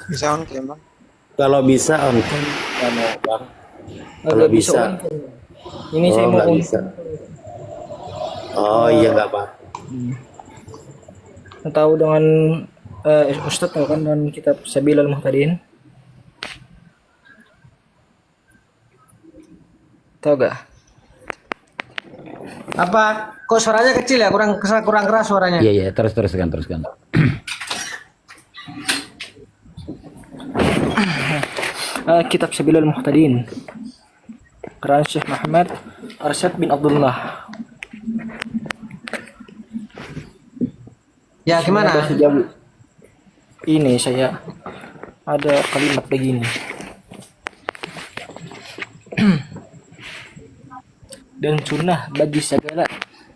Bisa on cam bang. Kalau bisa on cam nggak mau bang. Kalau Nggak bisa bisa, on cam. Ini oh saya mau nggak on bisa. cam. Oh iya nggak apa. Tahu dengan Ustadz tahu kan dengan kitab Sabilal Muhtadin? Tahu gak? Apa? Kok suaranya kecil ya? Kurang kurang keras suaranya. Iya, iya, teruskan, teruskan. Kitab Sabilal Muhtadin. Karangan Syekh Muhammad Arsyad bin Abdullah. Ya gimana? Bahasa Jawa. Ini saya ada kalimat begini. Dan sunnah bagi segala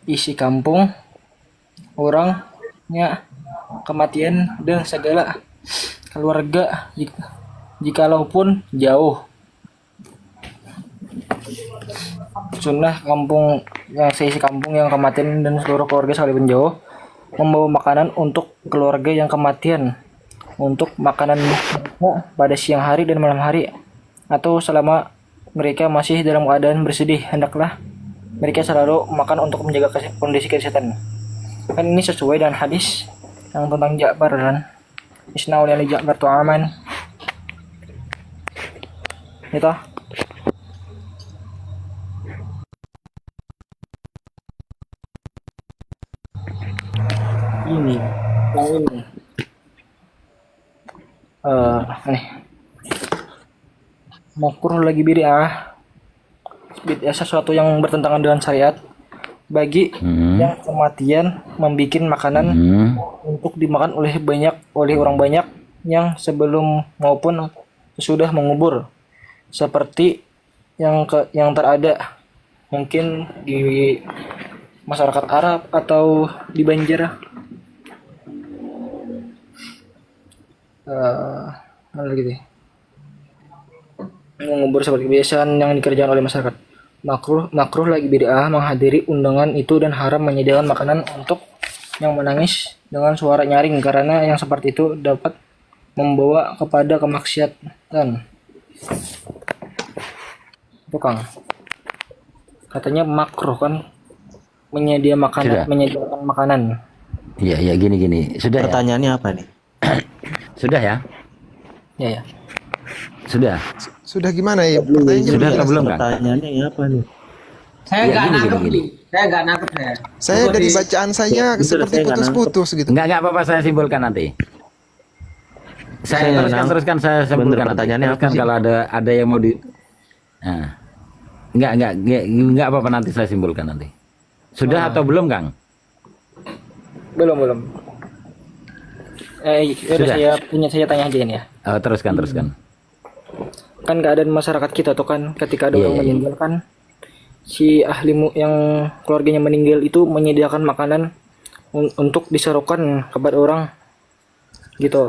isi kampung, orangnya, kematian dan segala keluarga jikalaupun jauh. Sunnah kampung yang seisi kampung yang kematian dan seluruh keluarga sekalipun jauh membawa makanan untuk keluarga yang kematian, untuk makanan pada siang hari dan malam hari, atau selama mereka masih dalam keadaan bersedih, hendaklah mereka selalu makan untuk menjaga kondisi kesehatan. Kan ini sesuai dengan hadis yang tentang Ja'far kan. Isnaul li Ja'far tu'aman. Itu. Ini, yang ini. Nih. Makruh lagi bid'ah. Bid'ah sesuatu yang bertentangan dengan syariat bagi yang kematian membikin makanan untuk dimakan oleh orang banyak yang sebelum maupun sesudah mengubur, seperti yang terada mungkin di masyarakat Arab atau di Banjar. Mana lagi deh? Mengubur seperti kebiasaan yang dikerjakan oleh masyarakat. Makruh lagi bid'ah menghadiri undangan itu dan haram menyediakan makanan untuk yang menangis dengan suara nyaring, karena yang seperti itu dapat membawa kepada kemaksiatan. Itu Kang. Katanya makruh kan menyediakan makanan. Iya, iya, gini. Sudah ya? Pertanyaannya apa nih? Sudah ya? Ya ya. Sudah. Sudah gimana ya? Pertanyaannya Sudah belum atau jelas. belum, Kang? Pertanyaannya apa nih? Saya Ya, nggak gini, nangkep gini. nih. Saya nggak nangkep saya. Saya Coba dari di- bacaan saya Ya, betul, seperti saya nggak putus-putus gitu. Enggak apa-apa, saya simpulkan nanti. Saya Teruskan, saya simpulkan Bener, nanti. pertanyaannya apa Teruskan sih? kalau ada yang mau di. Nah. Enggak apa-apa, nanti saya simpulkan nanti. Sudah atau belum, Kang? Belum. Sudah. Saya tanya aja ini ya. Teruskan. Kan keadaan masyarakat kita tuh kan ketika ada Iya, orang iya. meninggal kan, si yang keluarganya meninggal itu menyediakan makanan untuk diserukan kepada orang gitu.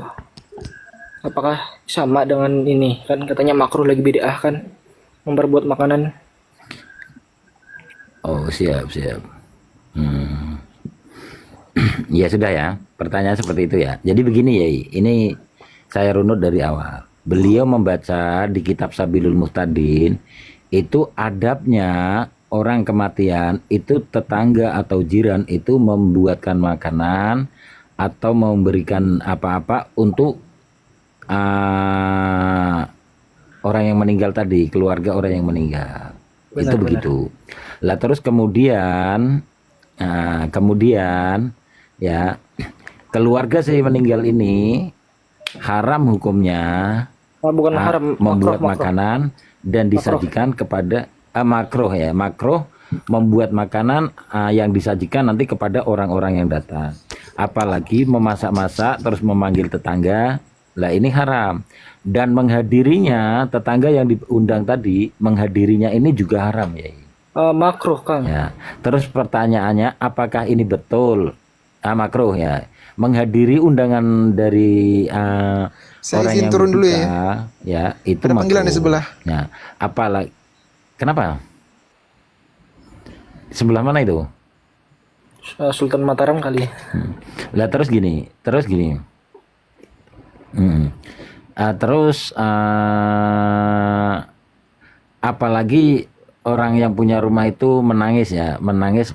Apakah sama dengan ini? Kan katanya makruh lagi bid'ah kan memperbuat makanan. Oh, siap. Ya sudah ya. Pertanyaan seperti itu ya. Jadi begini ya, ini saya runut dari awal. Beliau membaca di kitab Sabilul Muhtadin itu adabnya orang kematian itu tetangga atau jiran itu membuatkan makanan atau memberikan apa-apa untuk orang yang meninggal tadi, keluarga orang yang meninggal. Itu Benar. begitu. Lah terus kemudian ya keluarga si meninggal ini haram hukumnya Bukan haram, membuat makruh. makanan dan disajikan kepada makruh membuat makanan yang disajikan nanti kepada orang-orang yang datang. Apalagi memasak-masak terus memanggil tetangga, lah ini haram. Dan menghadirinya tetangga yang diundang tadi, menghadirinya ini juga haram ya. Makruh Kang. Ya. Terus pertanyaannya, apakah ini betul makruh ya? Menghadiri undangan dari Saya orang izin yang turun dulu berduka, ya itu Ada panggilan di makruh. sebelah. Ya, apalagi kenapa? Sebelah mana itu? Sultan Mataram kali. Lah terus gini. Terus apalagi orang yang punya rumah itu menangis ya, menangis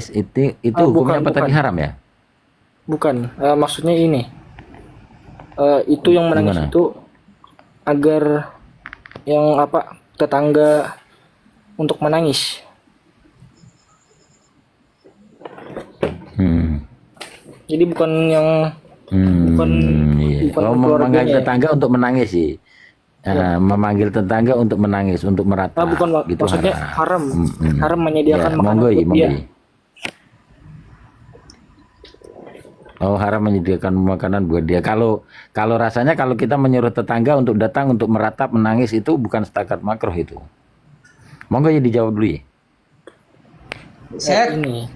itu hukumnya Bukan, apa tadi, bukan. haram ya? Bukan. Maksudnya ini. Itu yang menangis Gimana? itu agar yang apa tetangga untuk menangis. Hmm. Jadi bukan yang bukan Iya. bukan Memanggil keluarganya ya. tetangga untuk menangis sih. Memanggil tetangga untuk menangis, untuk meratap. Bukan Gitu maksudnya haram. haram. Haram menyediakan Ya, makanan monggo, buat dia. Oh, haram menyediakan makanan buat dia. Kalau rasanya kalau kita menyuruh tetangga untuk datang untuk meratap, menangis itu bukan setakat makruh itu. Monggo ya dijawab dulu ya.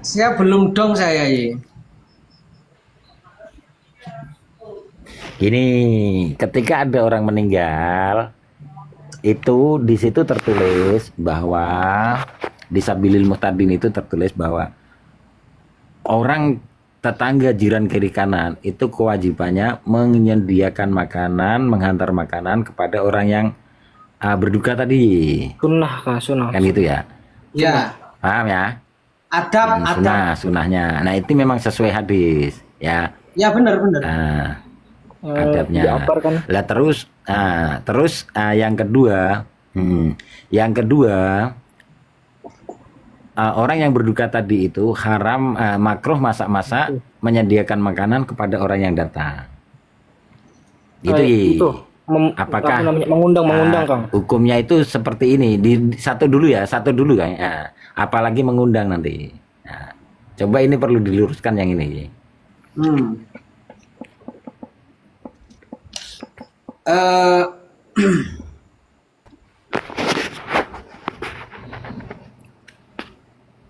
Saya belum dong saya ya. Gini, ketika ada orang meninggal, itu di situ tertulis bahwa di Sabilil Muhtadin itu tertulis bahwa orang tetangga jiran kiri kanan itu kewajibannya menyediakan makanan, menghantar makanan kepada orang yang berduka tadi. Sunnah kah? Sunnah. Kan gitu ya. Ya, Paham ya? adab. Sunahnya. Nah, itu memang sesuai hadis, ya. Ya benar. Nah, adabnya. Diaparkan. Lah terus yang kedua, orang yang berduka tadi itu haram, makruh masak-masak menyediakan makanan kepada orang yang datang. Gitu ya. Itu Apakah apa namanya mengundang Kang? hukumnya itu seperti ini? Satu dulu kan. Apalagi mengundang nanti. Nah, coba ini perlu diluruskan yang ini.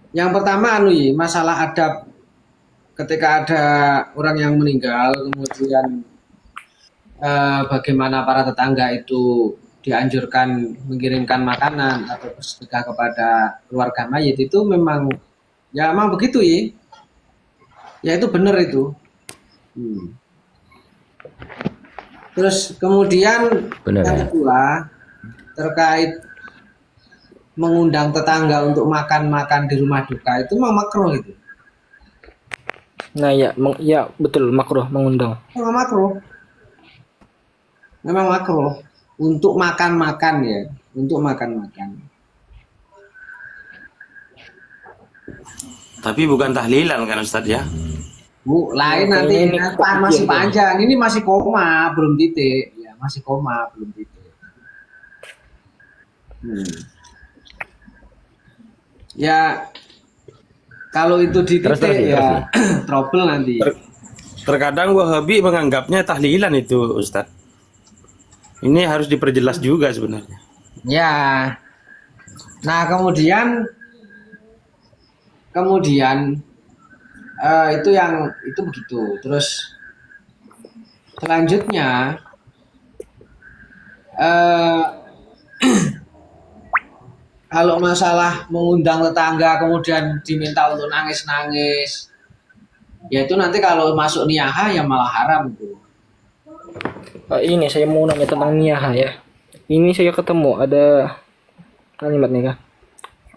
Yang pertama masalah adab ketika ada orang yang meninggal, kemudian bagaimana para tetangga itu dianjurkan mengirimkan makanan atau bersedekah kepada keluarga mayit, itu memang begitu ya. Ya itu benar itu. Terus kemudian Benar, yang ya? kedua terkait mengundang tetangga untuk makan-makan di rumah duka itu memang makruh itu. Nah ya, ya betul makruh mengundang. Memang makruh untuk makan-makan ya, untuk makan-makan. Tapi bukan tahlilan kan Ustadz ya? Bu, lain Nah, nanti ini masih kecil, panjang. Ini masih koma, belum titik. Ya, masih koma, belum titik. Ya, kalau itu di Terus, titik ya. ya trouble nanti. Terkadang Wahabi menganggapnya tahlilan itu Ustadz. Ini harus diperjelas juga sebenarnya. Ya. Nah, kemudian itu begitu. Terus selanjutnya kalau masalah mengundang tetangga kemudian diminta untuk nangis-nangis, ya itu nanti kalau masuk niyahah ya malah haram itu. Ini saya mau nanya tentang niyaha ya. Ini saya ketemu ada kalimat nih Kak.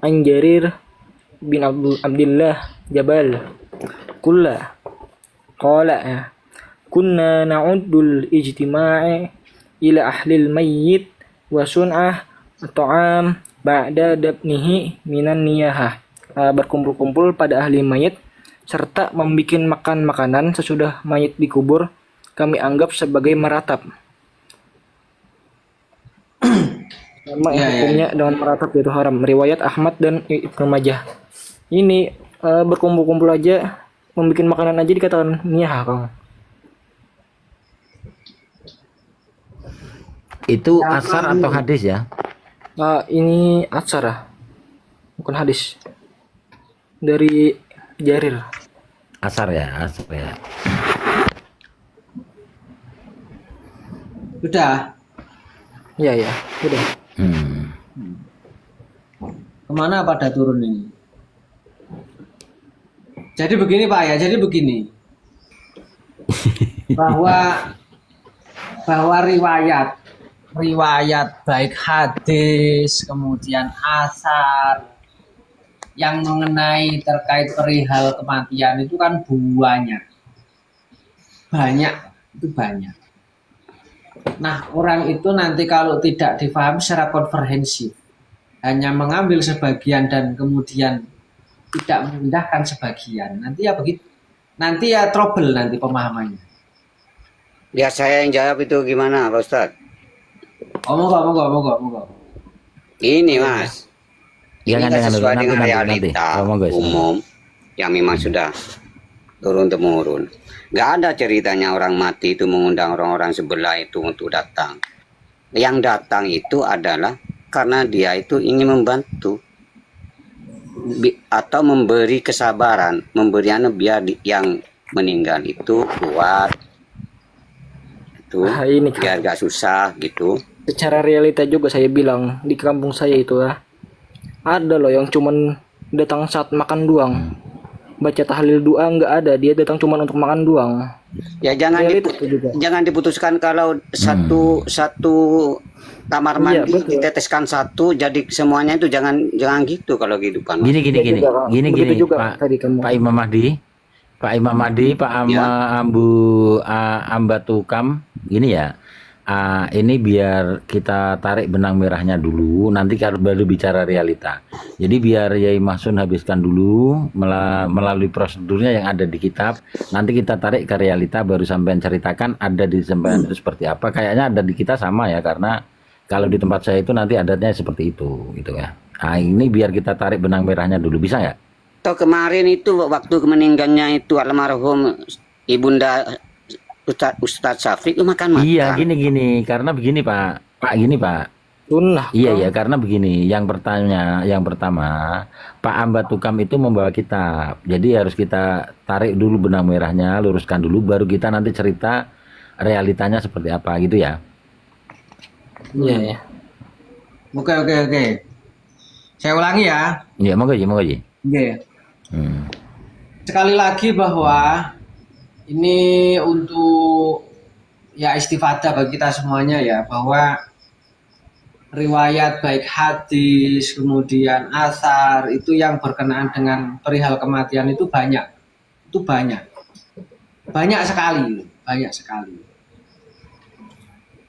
Anjarir bin Abdullah Jabal Kulla qala ya. Kunna na'uddul ijtima'i ila ahlil mayyit wa sun'ah at'am ba'da dafnihi minan niyahah. Berkumpul-kumpul pada ahli mayit serta membikin makan makanan sesudah mayit dikubur kami anggap sebagai meratap. Sama hukumnya dengan meratap itu haram. Riwayat Ahmad dan Ibnu Majah. Ini berkumpul-kumpul aja, membikin makanan aja dikatakan niyah, Kang. Itu asar atau hadis ya? Ini atsara, bukan hadis. Dari Jarir. Asar ya. Sudah. Ya, sudah. Kemana pada turun ini? Jadi begini Pak ya, bahwa bahwa riwayat baik hadis, kemudian asar yang mengenai terkait perihal kematian itu kan banyak. Itu banyak. Nah, orang itu nanti kalau tidak difahami secara komprehensif, hanya mengambil sebagian dan kemudian tidak memindahkan sebagian, nanti ya begitu. Nanti ya trouble nanti pemahamannya. Ya saya yang jawab itu gimana Pak Ustadz? Monggo. Ini Mas, Ya ini kan kan dengan sesuai nanti dengan nanti. realita Oh, monggo. umum yang memang sudah turun-temurun. Nggak ada ceritanya orang mati itu mengundang orang-orang sebelah itu untuk datang. Yang datang itu adalah karena dia itu ingin membantu atau memberi kesabaran, memberiannya biar yang meninggal itu kuat, itu Ini biar gak susah gitu. secara realita juga saya bilang di kampung saya itu ya. Ada loh yang cuman datang saat makan doang. Baca tahlil doa nggak ada, dia datang cuman untuk makan doang. Ya jangan Realita itu juga. jangan diputuskan kalau satu kamar Iya, mandi betul. diteteskan satu jadi semuanya itu jangan gitu kalau kehidupan. Gini Begitu juga Pak, tadi kamu. Pak Imam Mahdi, Pak Ambatukam, gini ya. Ini biar kita tarik benang merahnya dulu, nanti kalau baru bicara realita. Jadi biar Yai Mahsun habiskan dulu melalui prosedurnya yang ada di kitab. Nanti kita tarik ke realita, baru sampean ceritakan ada di sampean itu seperti apa. Kayaknya ada di kita sama ya, karena kalau di tempat saya itu nanti adatnya seperti itu, gitu ya. Ini biar kita tarik benang merahnya dulu, bisa nggak? Atau kemarin itu waktu meninggalnya itu almarhum Ibunda Ustadz Syafiq makan. Iya, gini, karena begini Pak, Sunnah. Iya, karena begini, yang pertama, Pak Ambatukam itu membawa kitab, jadi harus kita tarik dulu benang merahnya, luruskan dulu, baru kita nanti cerita realitanya seperti apa gitu ya. Iya. Oke. Saya ulangi ya. Iya, monggo Ji. Oke. Hmm. Sekali lagi bahwa ini untuk ya istifadah bagi kita semuanya ya, bahwa riwayat baik hadis kemudian asar itu yang berkenaan dengan perihal kematian itu banyak sekali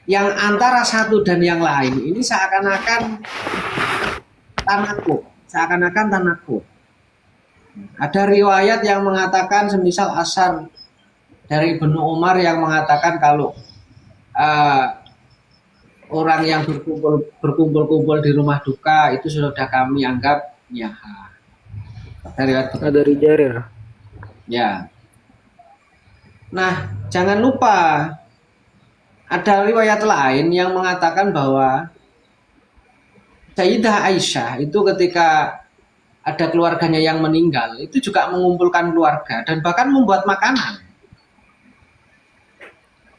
yang antara satu dan yang lain ini seakan-akan tanakut. Ada riwayat yang mengatakan semisal asar dari Ibnu Umar yang mengatakan kalau orang yang berkumpul di rumah duka itu sudah kami anggap nyaha. Ada Jarir. Ya. Nah, jangan lupa ada riwayat lain yang mengatakan bahwa Sayyidah Aisyah itu ketika ada keluarganya yang meninggal itu juga mengumpulkan keluarga dan bahkan membuat makanan.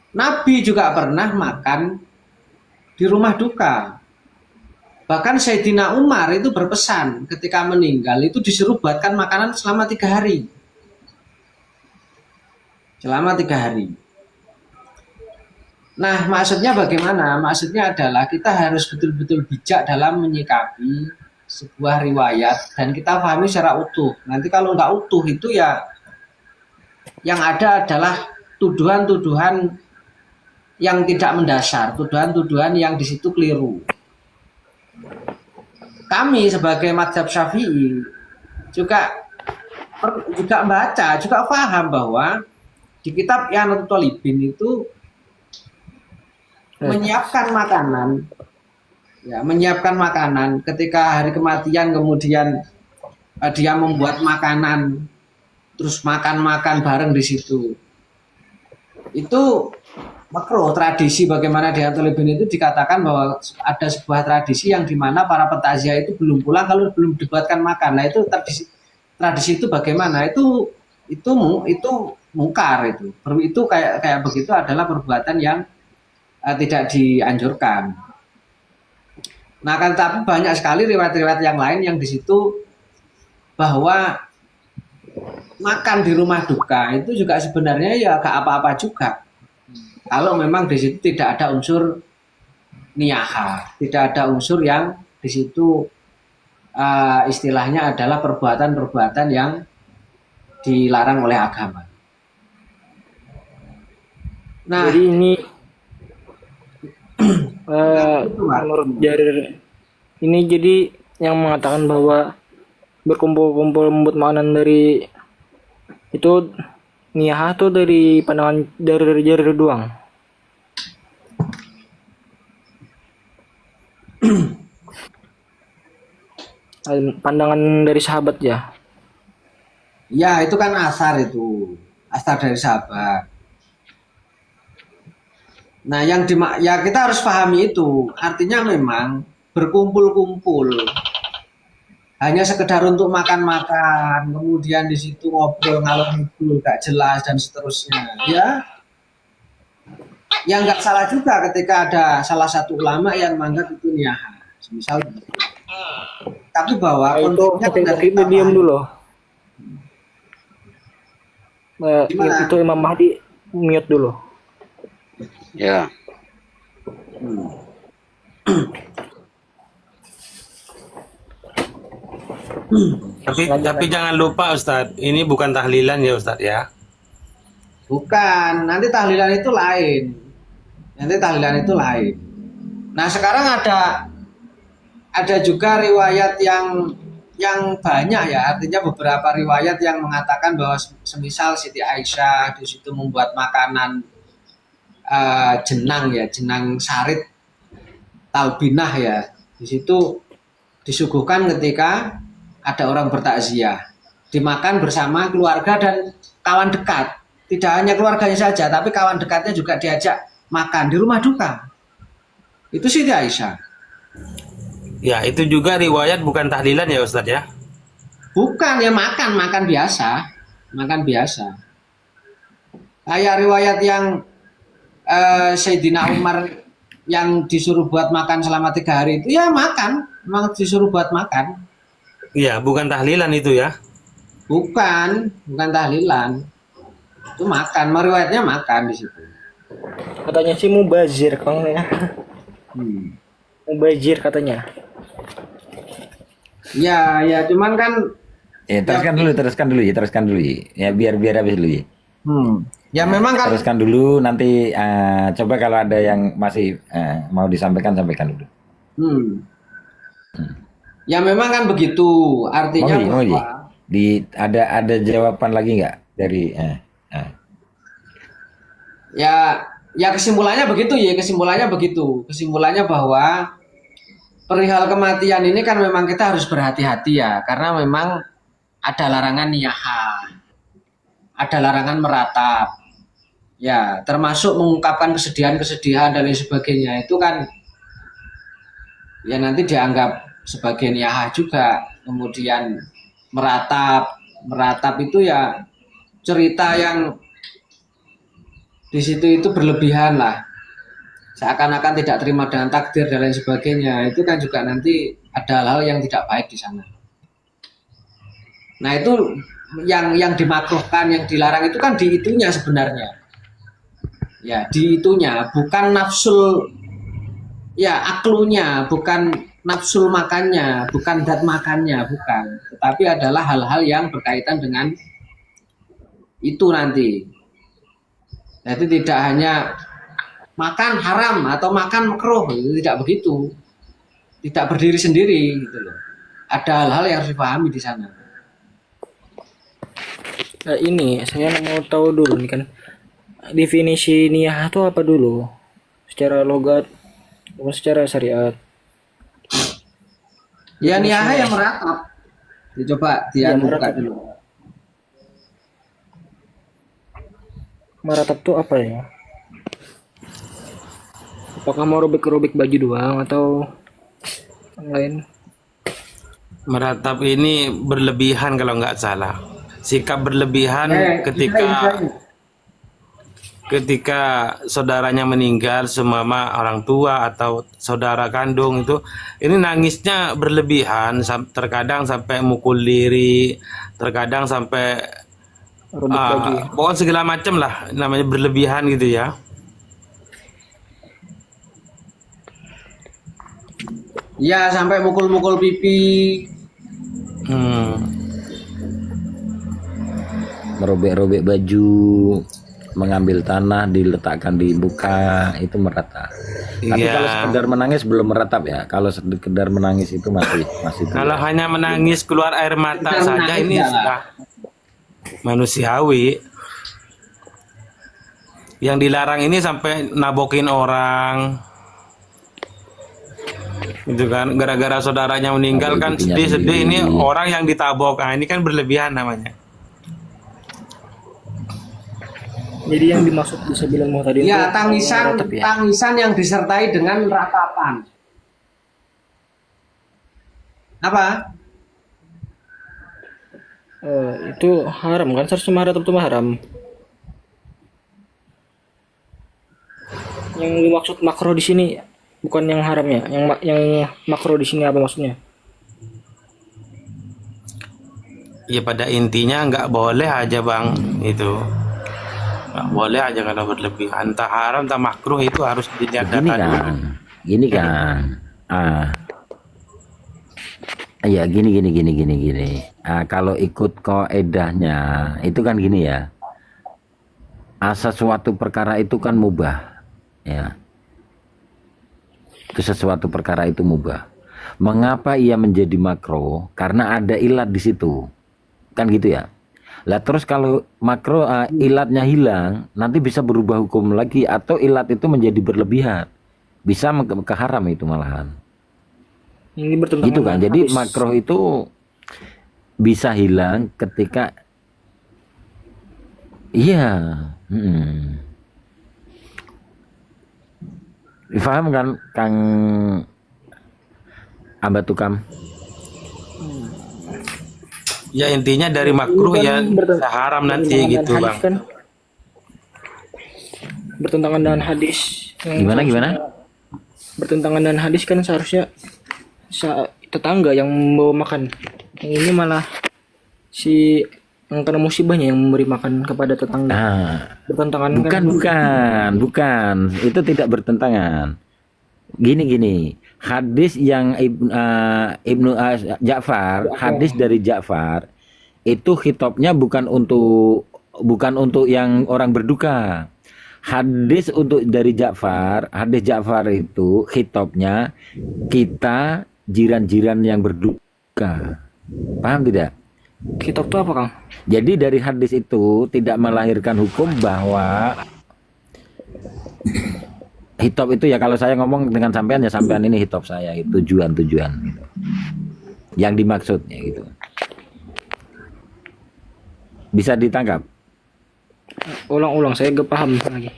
Nabi juga pernah makan di rumah duka. Bahkan Sayyidina Umar itu berpesan ketika meninggal itu disuruh buatkan makanan selama 3 hari. Nah, maksudnya bagaimana? Maksudnya adalah kita harus betul-betul bijak dalam menyikapi sebuah riwayat dan kita pahami secara utuh. Nanti kalau nggak utuh itu ya yang ada adalah tuduhan-tuduhan yang tidak mendasar, tuduhan-tuduhan yang di situ keliru. Kami sebagai mazhab Syafi'i juga baca, juga paham bahwa di kitab Ihyatul Thalibin itu menyiapkan makanan ketika hari kematian, kemudian dia membuat makanan terus makan bareng di situ. Itu makruh. Tradisi bagaimana di Ihyatul Thalibin itu dikatakan bahwa ada sebuah tradisi yang dimana para petakziah itu belum pulang kalau belum dibuatkan makan. Nah, itu tradisi itu bagaimana? Itu mungkar itu. Itu kayak begitu adalah perbuatan yang tidak dianjurkan. Nah, kan tapi banyak sekali riwayat-riwayat yang lain yang di situ bahwa makan di rumah duka itu juga sebenarnya ya gak apa-apa juga. Kalau memang di situ tidak ada unsur niyaha, tidak ada unsur yang di situ istilahnya adalah perbuatan-perbuatan yang dilarang oleh agama. Nah, Jadi ini itu, Pak. menurut Jarir ini jadi yang mengatakan bahwa berkumpul-kumpul membuat makanan dari itu niyaha tuh dari pandangan dari Jarir doang. Pandangan dari sahabat ya. Ya, itu kan asar itu. Asar dari sahabat. Nah, ya kita harus pahami itu. Artinya memang berkumpul-kumpul hanya sekedar untuk makan-makan, kemudian di situ ngobrol ngalor ngidul gak jelas dan seterusnya. Ya nggak salah juga ketika ada salah satu ulama yang menganggap itu niyaha. Misal, tapi bahwa Nah, itu konteksnya kita diam dulu. Gimana? Itu Imam Mahdi mute dulu. Ya. Tapi jangan lupa Ustadz, ini bukan tahlilan ya Ustadz ya. Bukan, nanti tahlilan itu lain. Nanti tahlilan itu lain. Nah, sekarang ada juga riwayat yang banyak ya, artinya beberapa riwayat yang mengatakan bahwa semisal Siti Aisyah di situ membuat makanan jenang ya, jenang sarit talbinah ya. Di situ disuguhkan ketika ada orang bertakziah, dimakan bersama keluarga dan kawan dekat. Tidak hanya keluarganya saja, tapi kawan dekatnya juga diajak makan di rumah duka. Itu Siti Aisyah. Ya, itu juga riwayat bukan tahlilan ya Ustadz ya. Bukan, ya makan biasa, makan biasa. Kayak riwayat yang Sayyidina Umar yang disuruh buat makan selama 3 hari itu ya makan, memang disuruh buat makan. Iya, bukan tahlilan itu ya. Bukan tahlilan. Itu makan, meriwayatnya makan di situ. Katanya sih mubazir Kang ya. Mubazir katanya. Ya, cuman kan Ya, teruskan dulu ya, biar habis dulu ya. ya memang kan Teruskan dulu, nanti coba kalau ada yang masih mau disampaikan, sampaikan dulu. Ya memang kan begitu. Artinya Moji, bahwa ada jawaban lagi nggak dari ya kesimpulannya begitu ya, kesimpulannya bahwa perihal kematian ini kan memang kita harus berhati-hati ya, karena memang ada larangan niyaha, ada larangan meratap ya, termasuk mengungkapkan kesedihan dan lain sebagainya. Itu kan ya nanti dianggap sebagai niyaha juga. Kemudian meratap itu ya cerita yang di situ itu berlebihan lah, seakan-akan tidak terima dengan takdir dan lain sebagainya. Itu kan juga nanti ada hal-hal yang tidak baik di sana. Nah, itu yang dimakruhkan, yang dilarang itu kan di itunya sebenarnya. Ya, di itunya, bukan nafsul ya aklunya, bukan nafsul makannya, bukan dat makannya, bukan. Tetapi adalah hal-hal yang berkaitan dengan itu nanti. Jadi tidak hanya makan haram atau makan makruh, itu tidak begitu. Tidak berdiri sendiri gitu loh. Ada hal-hal yang harus dipahami di sana. Nah, ini saya mau tahu dulu nih kan, definisi niyah itu apa dulu? Secara logat atau secara syariat? Ya niyaha yang meratap. Coba dia buka dulu. Meratap tuh apa ya? Apakah mau robek-robek baju doang atau yang lain? Meratap ini berlebihan kalau nggak salah. Sikap berlebihan ketika saudaranya meninggal, semama orang tua atau saudara kandung itu, ini nangisnya berlebihan, terkadang sampai mukul diri, terkadang sampai Robek baju. pokoknya segala macam lah, namanya berlebihan gitu ya. Ya sampai mukul-mukul pipi. Hmm. Merobek-robek baju, mengambil tanah diletakkan di muka, itu meratap. Tapi Iya. kalau sekedar menangis belum meratap ya. Kalau sekedar menangis itu masih Kalau hanya menangis keluar air mata Sekedar saja menangis ini enggak. sudah manusiawi. Yang dilarang ini sampai nabokin orang. Gitu kan, gara-gara saudaranya meninggal Nabok kan ibunya sedih-sedih, ini sendiri. orang yang ditabok. Nah, ini kan berlebihan namanya. Jadi yang dimaksud bisa bilang mau tadi Ya tangisan meratap ya. tangisan yang disertai dengan ratapan. Apa? Itu haram kan, seharusnya meratap itu haram. Yang dimaksud makro di sini bukan yang haram ya. Yang makro di sini apa maksudnya? Ya pada intinya nggak boleh aja bang itu. Nggak boleh aja kalau berlebihan. Entah haram, entah makruh, itu harus dilihat Gini data dulu. kan, gini kan. Ya gini. Kalau ikut kaedahnya itu kan gini ya. Sesuatu perkara itu kan mubah, ya. Itu sesuatu perkara itu mubah. Mengapa ia menjadi makro? Karena ada ilat di situ, kan gitu ya. Lah terus kalau makro ilatnya hilang, nanti bisa berubah hukum lagi atau ilat itu menjadi berlebihan, bisa ke haram itu malahan. Ini bertentangan Gitu kan. dengan Jadi hadis. makro itu bisa hilang ketika iya. Difaham kan Kang Amba Tukam? Ya intinya dari makruh Ini ya kan bisa haram nanti bertentangan gitu dengan bang. hadis kan? Bertentangan dengan hadis. Yang Gimana? bertentangan dengan hadis kan seharusnya tetangga yang membawa makan. Yang ini malah si yang kena musibahnya yang memberi makan kepada tetangga. Bertentangan kan? Bukan. Itu tidak bertentangan. Gini. Hadis yang Ibnu Ja'far, hadis dari Ja'far itu khitabnya bukan untuk yang orang berduka. Hadis dari Ja'far, hadis Ja'far itu khitabnya kita jiran-jiran yang berduka. Paham tidak? Kitab itu apa, Kang? Jadi dari hadis itu tidak melahirkan hukum bahwa hitop itu ya, kalau saya ngomong dengan sampean ya sampean ini hitop saya, itu tujuan gitu. Yang dimaksudnya gitu. Bisa ditangkap? Ulang-ulang, saya gak paham lagi.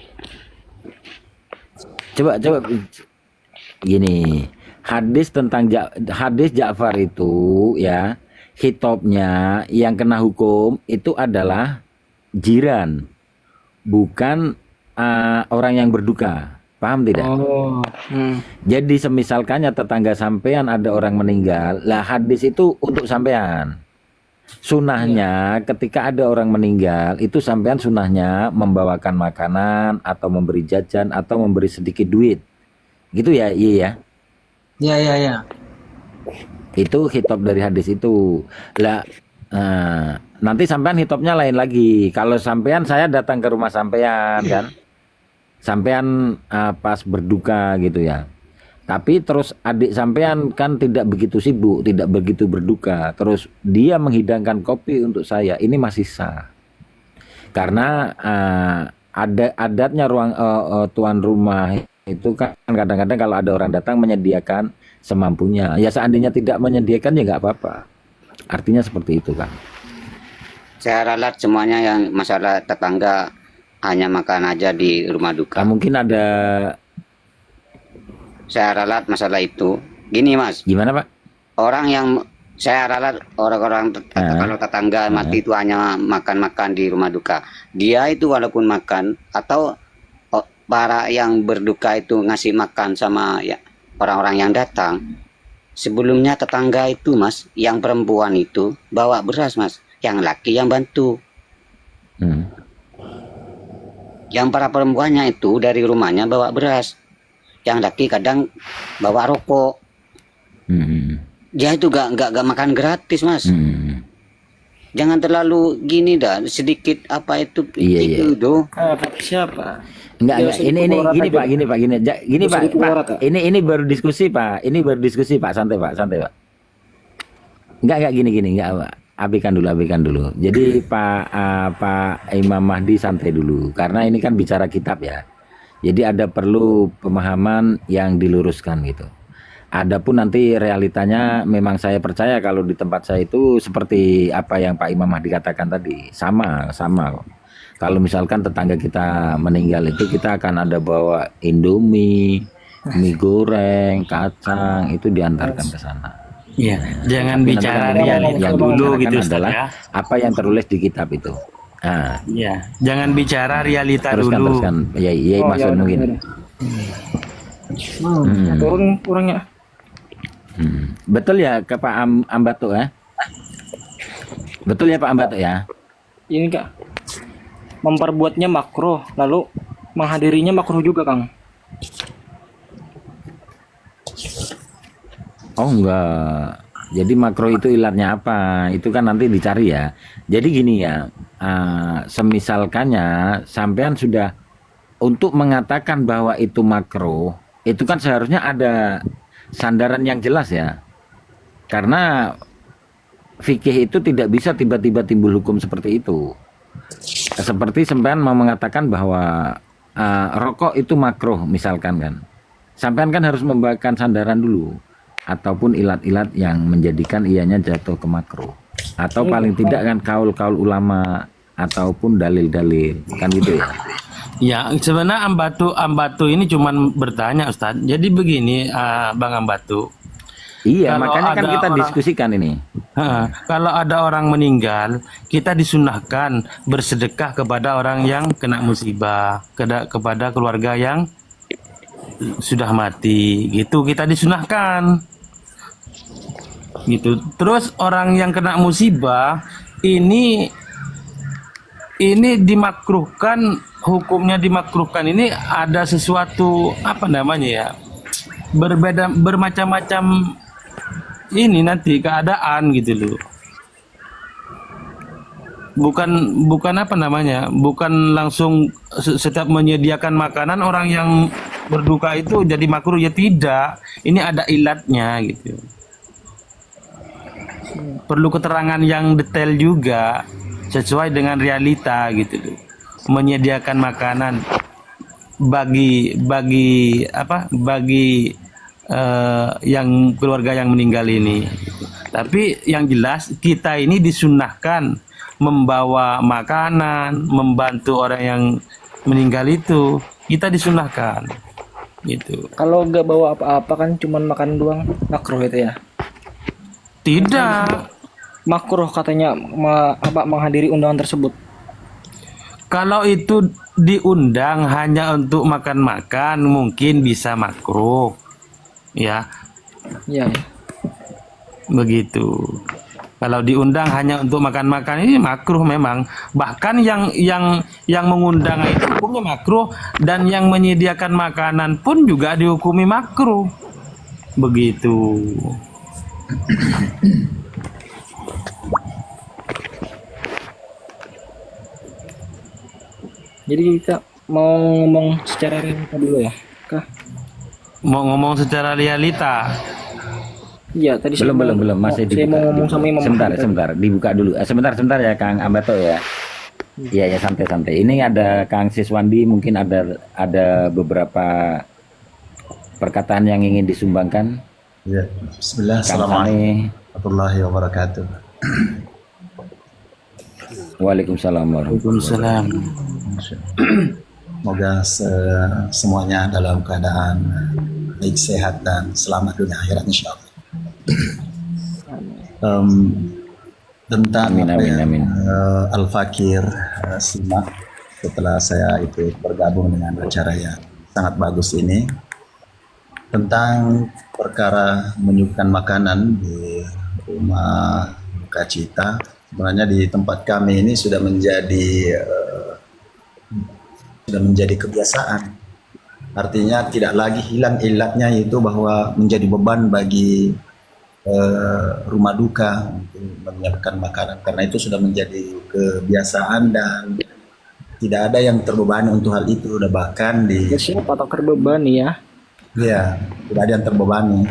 Coba gini. Hadis Ja'far itu ya, hitopnya yang kena hukum itu adalah jiran, bukan orang yang berduka. Paham tidak? Oh. Jadi semisalkannya tetangga sampean ada orang meninggal, lah hadis itu untuk sampean. Sunahnya ketika ada orang meninggal itu sampean sunahnya membawakan makanan atau memberi jajan atau memberi sedikit duit. Gitu ya, iya ya. Ya. Itu hitop dari hadis itu. Lah nanti sampean hitopnya lain lagi. Kalau sampean saya datang ke rumah sampean kan. Sampean pas berduka gitu ya. Tapi terus adik sampean kan tidak begitu sibuk, tidak begitu berduka. Terus dia menghidangkan kopi untuk saya. Ini masih sah. Karena ada adatnya tuan rumah itu kan kadang-kadang kalau ada orang datang menyediakan semampunya. Ya seandainya tidak menyediakan ya nggak apa-apa. Artinya seperti itu kan. Saya ralat semuanya yang masalah tetangga hanya makan aja di rumah duka. Mungkin ada. Saya ralat masalah itu. Gini Mas. Gimana Pak? Orang yang saya ralat orang-orang kalau tetangga mati itu hanya makan-makan di rumah duka. Dia itu walaupun makan atau para yang berduka itu ngasih makan sama ya orang-orang yang datang. Sebelumnya tetangga itu Mas, yang perempuan itu bawa beras Mas, yang laki yang bantu. Yang para perempuannya itu dari rumahnya bawa beras, yang laki kadang bawa rokok. Hmm. Dia itu gak makan gratis, Mas. Hmm. Jangan terlalu gini dah, sedikit apa itu Iya. itu. Kata siapa? Enggak. Ini gini Pak, gini Pak. Gini Bisa Pak. dipukul rata. Ini baru diskusi Pak. Ini baru diskusi Pak. Santai Pak. Enggak gini enggak Pak. Abaikan dulu. Jadi Pak Imam Mahdi santai dulu, karena ini kan bicara kitab ya. Jadi ada perlu pemahaman yang diluruskan gitu. Adapun nanti realitanya memang saya percaya kalau di tempat saya itu seperti apa yang Pak Imam Mahdi katakan tadi, sama kok. Kalau misalkan tetangga kita meninggal itu kita akan ada bawa Indomie, mie goreng, kacang, itu diantarkan ke sana. Iya, jangan Tapi bicara nanti kan realita yang dulu dibicarakan gitu Ustaz adalah ya. apa yang tertulis di kitab itu. Nah, Iya, jangan bicara realita teruskan. dulu. Ya, Oh, maksud ya udah, mungkin. ya udah. Turun kurangnya. Betul ya ke Pak Ambato ya? Betul ya Pak Ambato ya? Ini Kak, memperbuatnya makruh, lalu menghadirinya makruh juga Kang. Oh enggak. Jadi makro itu ilatnya apa? Itu kan nanti dicari ya. Jadi gini ya, semisalkannya sampean sudah untuk mengatakan bahwa itu makro, itu kan seharusnya ada sandaran yang jelas ya. Karena fikih itu tidak bisa tiba-tiba timbul hukum seperti itu. Seperti sampean mau mengatakan bahwa rokok itu makruh misalkan kan. Sampean kan harus membawakan sandaran dulu, ataupun ilat-ilat yang menjadikan ianya jatuh ke makruh, atau paling tidak kan kaul-kaul ulama ataupun dalil-dalil, kan gitu ya. Ya, sebenarnya Ambatu ini cuman bertanya Ustaz. Jadi begini, Bang Ambatu. Iya, Kalau makanya kan ada kita orang- diskusikan ini. Kalau ada orang meninggal, kita disunahkan bersedekah kepada orang yang kena musibah, kepada keluarga yang sudah mati, gitu kita disunahkan. Gitu. Terus orang yang kena musibah ini dimakruhkan, hukumnya dimakruhkan ini ada sesuatu apa namanya ya? Berbeda, bermacam-macam ini nanti keadaan gitu loh. Bukan apa namanya? Bukan langsung setiap menyediakan makanan orang yang berduka itu jadi makruh, ya tidak. Ini ada ilatnya gitu. Perlu keterangan yang detail juga sesuai dengan realita gitu loh. Menyediakan makanan bagi yang keluarga yang meninggal ini. Tapi yang jelas kita ini disunahkan membawa makanan, membantu orang yang meninggal itu, kita disunahkan gitu. Kalau nggak bawa apa-apa kan cuman makan doang, makruh itu ya. Tidak, Makruh katanya menghadiri undangan tersebut. kalau itu diundang hanya untuk makan-makan mungkin bisa makruh, ya Iya, ya. begitu. Kalau diundang hanya untuk makan-makan ini makruh memang. Bahkan yang mengundang itu hukumnya makruh, dan yang menyediakan makanan pun juga dihukumi makruh. Begitu. Jadi kita mau ngomong secara realita dulu ya, Kah? Mau ngomong secara realita. Iya, tadi saya Belum, masih saya mau ngomong sama Imam. Sebentar, dibuka dulu. Sebentar ya Kang Ambato ya. Iya ya, santai. Ini ada Kang Siswandi, mungkin ada beberapa perkataan yang ingin disumbangkan. Ya, bismillah, Kang assalamualaikum Sane. warahmatullahi wabarakatuh. Waalaikumsalam warahmatullahi Waalaikumsalam. Semoga semuanya dalam keadaan baik, sehat dan selamat dunia akhirat insyaallah. Tentang Amin. Al-Fakir simak setelah saya ikut bergabung dengan acara yang sangat bagus ini tentang perkara menyuguhkan makanan di rumah duka cita. Sebenarnya di tempat kami ini sudah menjadi kebiasaan. Artinya tidak lagi hilang ilatnya, yaitu bahwa menjadi beban bagi rumah duka untuk menyiapkan makanan karena itu sudah menjadi kebiasaan dan tidak ada yang terbebani untuk hal itu. Udah bahkan di Siap atau terbebani ya? ya tidak ada yang terbebani.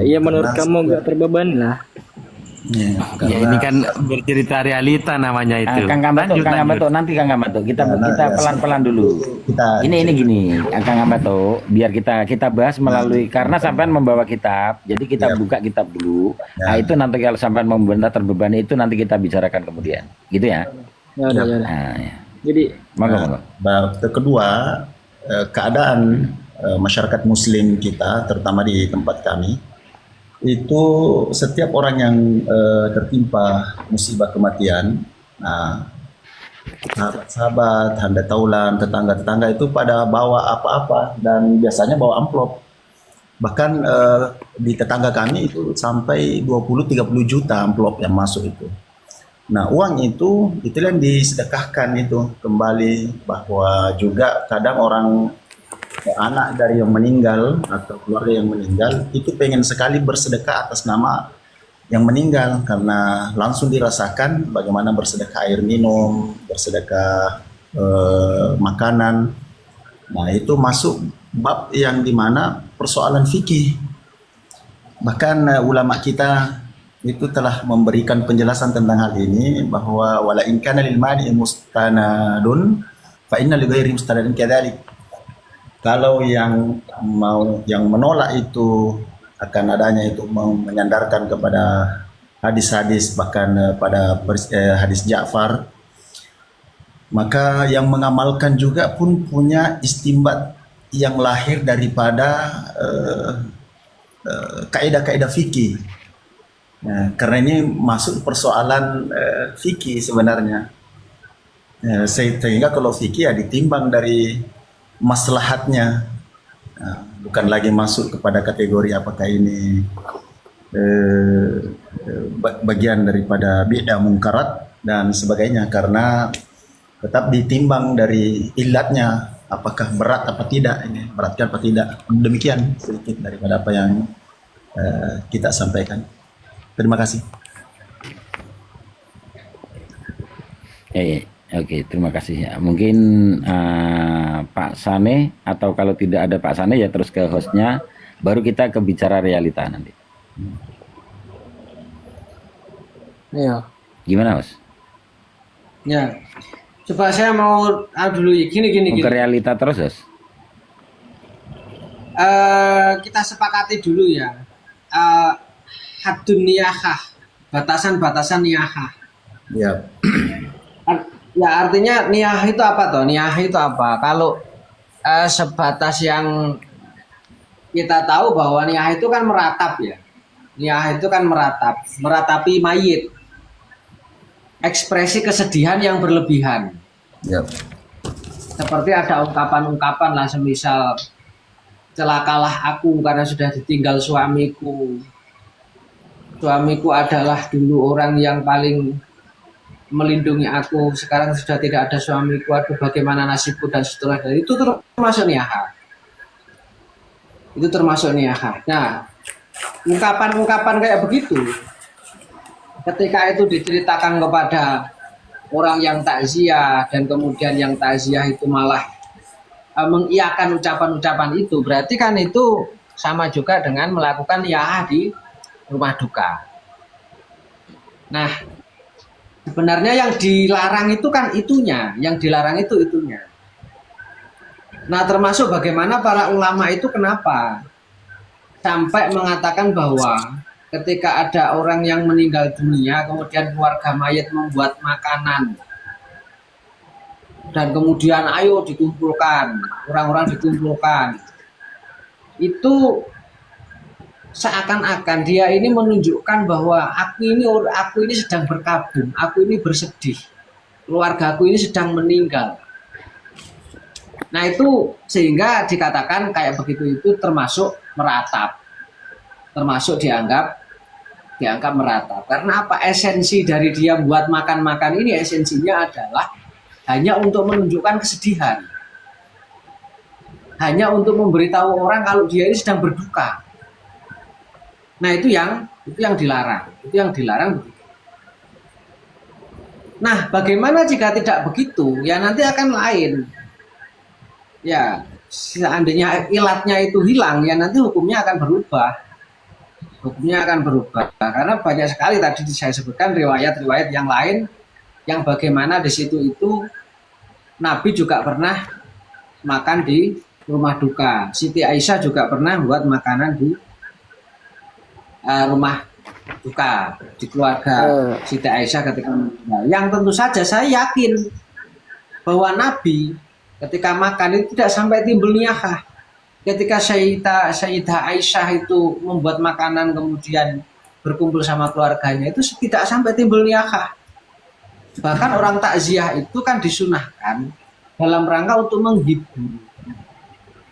Iya, menurut Karena- kamu nggak terbebani lah. Ya, Ya, karena ini kan bercerita realita namanya itu. Kang Gambato, Lanjut, Kang lanjut. Gambato, nanti Kang Gambato, kita Nah, kita ya, pelan-pelan dulu. kita Ini gini, Kang Gambato, biar kita bahas melalui karena sampean membawa kitab, jadi kita Ya. buka kitab dulu. Ya. Nah, itu nanti kalau sampean membantah terbebani itu nanti kita bicarakan kemudian, gitu ya. Ya udah, ya udah. Nah, ya. Jadi Monggo. Kedua, keadaan masyarakat Muslim kita, terutama di tempat kami, itu setiap orang yang tertimpa musibah kematian, nah, sahabat-sahabat, handa taulan, tetangga-tetangga itu pada bawa apa-apa dan biasanya bawa amplop. Bahkan di tetangga kami itu sampai 20-30 juta amplop yang masuk itu. Nah, uang itu yang disedekahkan itu kembali, bahwa juga kadang orang anak dari yang meninggal atau keluarga yang meninggal itu pengen sekali bersedekah atas nama yang meninggal karena langsung dirasakan bagaimana bersedekah air minum, bersedekah makanan. Nah, itu masuk bab yang dimana persoalan fikih. Bahkan ulama kita itu telah memberikan penjelasan tentang hal ini bahwa wala in kana lil mani mustanadun fa inna li ghairi mustanadin kadzalik. Kalau yang menolak itu akan adanya itu menyandarkan kepada hadis-hadis bahkan pada hadis Ja'far, maka yang mengamalkan juga pun punya istimbat yang lahir daripada kaidah-kaidah fikih. Nah, karena ini masuk persoalan fikih sebenarnya. Sehingga kalau fikih ya ditimbang dari maslahatnya. Nah, bukan lagi masuk kepada kategori apakah ini bagian daripada bid'ah mungkarat dan sebagainya, karena tetap ditimbang dari ilatnya, apakah berat apa tidak, ini beratkan apa tidak. Demikian sedikit daripada apa yang kita sampaikan. Terima kasih. Oke, terima kasih ya. Mungkin Pak Sane, atau kalau tidak ada Pak Sane ya terus ke hostnya, baru kita ke bicara realita nanti. iya. Gimana, Mas? Ya. Coba saya mau dulu ya. Gini. Mau ke realita terus, Mas? Kita sepakati dulu ya. Haddun niyahah, batasan-batasan niyahah. Ya. Ya, artinya niyah itu apa toh? Niyah itu apa? Kalau sebatas yang kita tahu bahwa niyah itu kan meratap ya. Niyah itu kan meratapi mayit. Ekspresi kesedihan yang berlebihan. Ya. Seperti ada ungkapan-ungkapan lah, semisal celakalah aku karena sudah ditinggal suamiku. Suamiku adalah dulu orang yang paling melindungi aku, sekarang sudah tidak ada suamiku, aduh bagaimana nasibku, dan seterusnya. Itu termasuk niyahah. Itu termasuk niyahah. Nah, ungkapan-ungkapan kayak begitu, ketika itu diceritakan kepada orang yang takziah, dan kemudian yang takziah itu malah mengiyakan ucapan-ucapan itu, berarti kan itu sama juga dengan melakukan niyahah di rumah duka. Nah, sebenarnya yang dilarang itu kan itunya, yang dilarang itu itunya. Nah, termasuk bagaimana para ulama itu kenapa sampai mengatakan bahwa ketika ada orang yang meninggal dunia, kemudian keluarga mayat membuat makanan, dan kemudian ayo dikumpulkan, orang-orang dikumpulkan, itu seakan-akan dia ini menunjukkan bahwa aku ini sedang berkabung, aku ini bersedih, keluarga aku ini sedang meninggal. Nah, itu sehingga dikatakan kayak begitu itu termasuk meratap, termasuk dianggap meratap. Karena apa? Esensi dari dia buat makan-makan ini, esensinya adalah hanya untuk menunjukkan kesedihan, hanya untuk memberitahu orang kalau dia ini sedang berduka. Nah, itu yang Itu yang dilarang. Itu yang dilarang. Nah, bagaimana jika tidak begitu? Ya nanti akan lain. Ya, seandainya ilatnya itu hilang, ya nanti hukumnya akan berubah. Hukumnya akan berubah. Karena banyak sekali tadi saya sebutkan riwayat-riwayat yang lain yang bagaimana di situ itu Nabi juga pernah makan di rumah duka. Siti Aisyah juga pernah buat makanan di rumah duka di keluarga Siti Aisyah ketika meninggal. Yang tentu saja saya yakin bahwa Nabi ketika makan itu tidak sampai timbul niyahah. Ketika Sayyidah Aisyah itu membuat makanan kemudian berkumpul sama keluarganya itu tidak sampai timbul niyahah. Bahkan orang takziah itu kan disunahkan dalam rangka untuk menghibur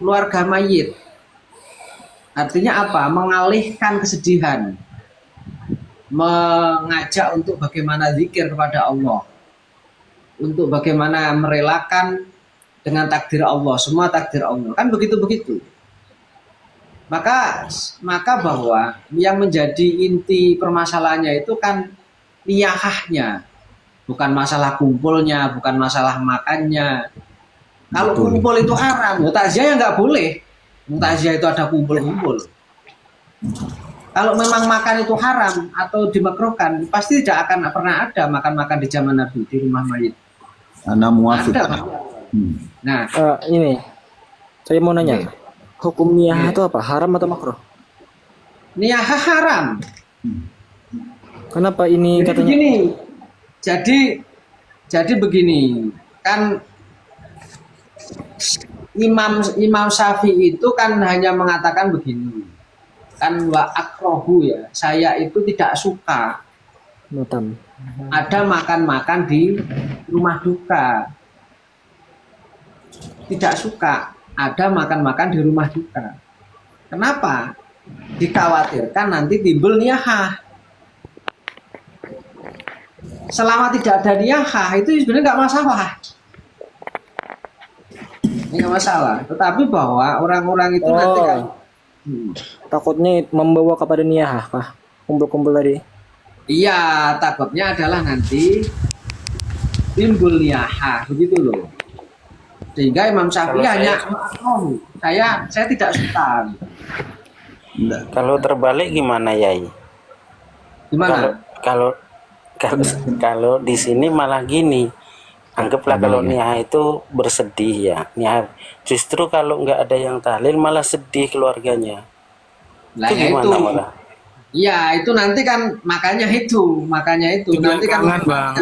keluarga mayit. Artinya apa? Mengalihkan kesedihan. Mengajak untuk bagaimana zikir kepada Allah. Untuk bagaimana merelakan dengan takdir Allah, semua takdir Allah. Kan begitu-begitu. Maka bahwa yang menjadi inti permasalahannya itu kan niyahahnya. Bukan masalah kumpulnya, bukan masalah makannya. Kalau kumpul itu haram, takziah ya nggak boleh. Takziah itu ada kumpul-kumpul. Kalau memang makan itu haram atau dimakruhkan, pasti tidak akan pernah ada makan-makan di zaman Nabi di rumah mayit. Ana muafiq. Nah, ini saya mau nanya, hukum niyah itu apa? Haram atau makruh? niyahah haram. Kenapa ini Jadi katanya? begini. Jadi begini, kan Imam Syafi'i itu kan hanya mengatakan begini. Kan wa akrohu ya, saya itu tidak suka Mutam. ada makan-makan di rumah duka. Tidak suka ada makan-makan di rumah duka. Kenapa? Dikhawatirkan nanti timbul niyahah. Selama tidak ada niyahah itu sebenarnya nggak masalah. Ini nggak masalah. Tetapi bahwa orang-orang itu nanti kan Takutnya membawa kepada niyah kah? Kumpul-kumpul tadi. iya, takutnya adalah nanti timbul niyahah, begitu loh. Sehingga Imam Syafi'i hanya saya tidak suka. Kalau terbalik gimana, Yai? Gimana? Kalau di sini malah gini. Anggaplah kalau niyah itu bersedih ya. Niyah justru kalau nggak ada yang tahlil malah sedih keluarganya. Lah Itu ya gimana itu. malah? Iya, itu nanti kan makanya itu Itu nanti kan belakangan, Bang.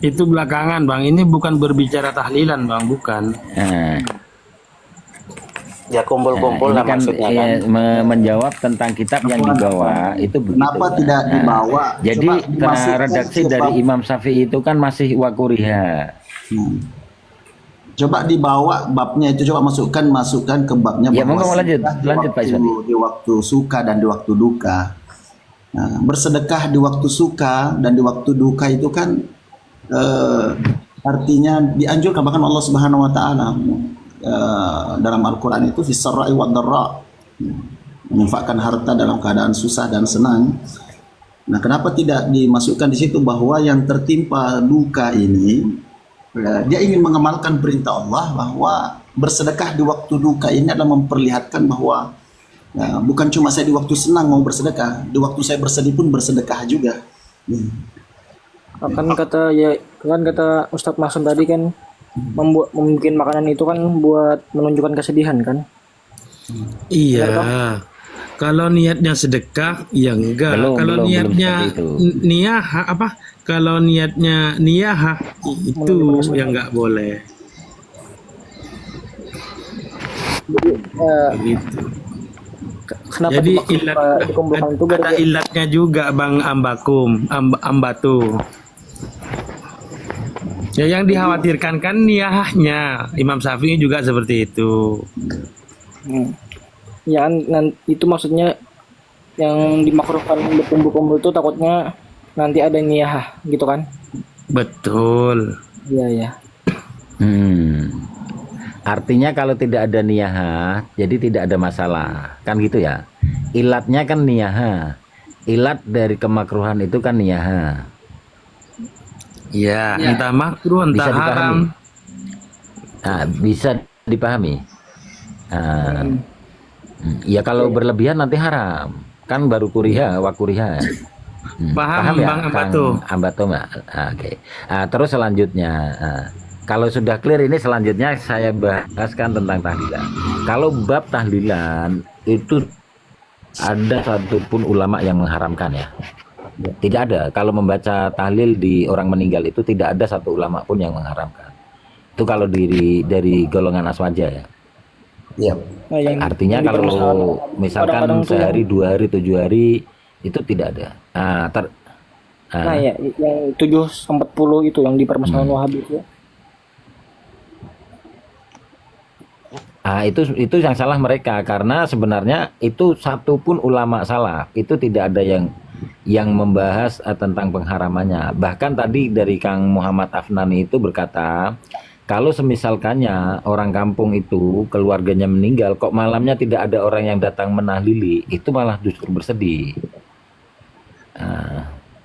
Itu belakangan, Bang. Ini bukan berbicara tahlilan, Bang, bukan. Nah, Ya kumpul-kumpul ini lah kan, maksudnya ya, kan. menjawab tentang kitab yang dibawa itu begitu. Kenapa Pak. tidak dibawa? Jadi Coba dimasukkan redaksi ke dari bab- Imam Syafi'i itu kan masih wakuriha. Coba dibawa babnya itu, coba masukkan ke babnya. Ya, bahwa mau lanjut sedekah Pak Iswadi. di waktu suka dan di waktu duka. Nah, bersedekah di waktu suka dan di waktu duka itu kan artinya dianjurkan, bahkan Allah Subhanahu wa taala dalam Al-Qur'an itu fisarra'i wad dharra, menginfakkan harta dalam keadaan susah dan senang. Nah, kenapa tidak dimasukkan di situ bahwa yang tertimpa duka ini dia ingin mengamalkan perintah Allah bahwa bersedekah di waktu duka ini adalah memperlihatkan bahwa bukan cuma saya di waktu senang mau bersedekah, di waktu saya bersedih pun bersedekah juga. Kan kata Ustadz Maksum tadi kan mungkin makanan itu kan buat menunjukkan kesedihan kan? Iya. Kalau niatnya sedekah, ya enggak. Kalau niatnya niyah apa? Kalau niatnya niyah itu yang enggak boleh. Gitu. Kenapa Jadi dikumpulkan itu ada ilatnya juga, Bang Ambatu. Ya, yang dikhawatirkan kan niyahnya. Imam Syafi'i juga seperti itu. Ya kan, itu maksudnya yang dimakruhkan berkumpul-kumpul itu takutnya nanti ada niyah gitu kan? Betul. Iya ya. Artinya kalau tidak ada niyah, jadi tidak ada masalah, kan gitu ya. Ilatnya kan niyah. ilat dari kemakruhan itu kan niyaha. Ya, Ya. entah makruh, entah Bisa haram. dipahami. Bisa dipahami. Ah, ya kalau berlebihan nanti haram. Kan baru kuriha wa kuriha. Paham, ya, Bang Kang Ambato? Ambato, Mbak? Oke. Terus selanjutnya, kalau sudah clear ini selanjutnya saya bahaskan tentang tahlilan. Kalau bab tahlilan itu ada satupun ulama yang mengharamkan ya. Tidak ada. Kalau membaca tahlil di orang meninggal itu tidak ada satu ulama pun yang mengharamkan. Itu kalau dari golongan aswaja ya. Iya. Nah, yang Artinya yang kalau dipermasalahkan misalkan kadang-kadang tuh sehari, 2 hari, 7 hari itu tidak ada. nah ya yang 740 itu yang dipermasalahan Wahabi itu. Itu yang salah mereka karena sebenarnya itu satu pun ulama salah. Itu tidak ada yang membahas tentang pengharamannya. Bahkan tadi dari Kang Muhammad Afnani itu berkata, kalau semisalkannya orang kampung itu keluarganya meninggal, kok malamnya tidak ada orang yang datang menahlili, itu malah justru bersedih.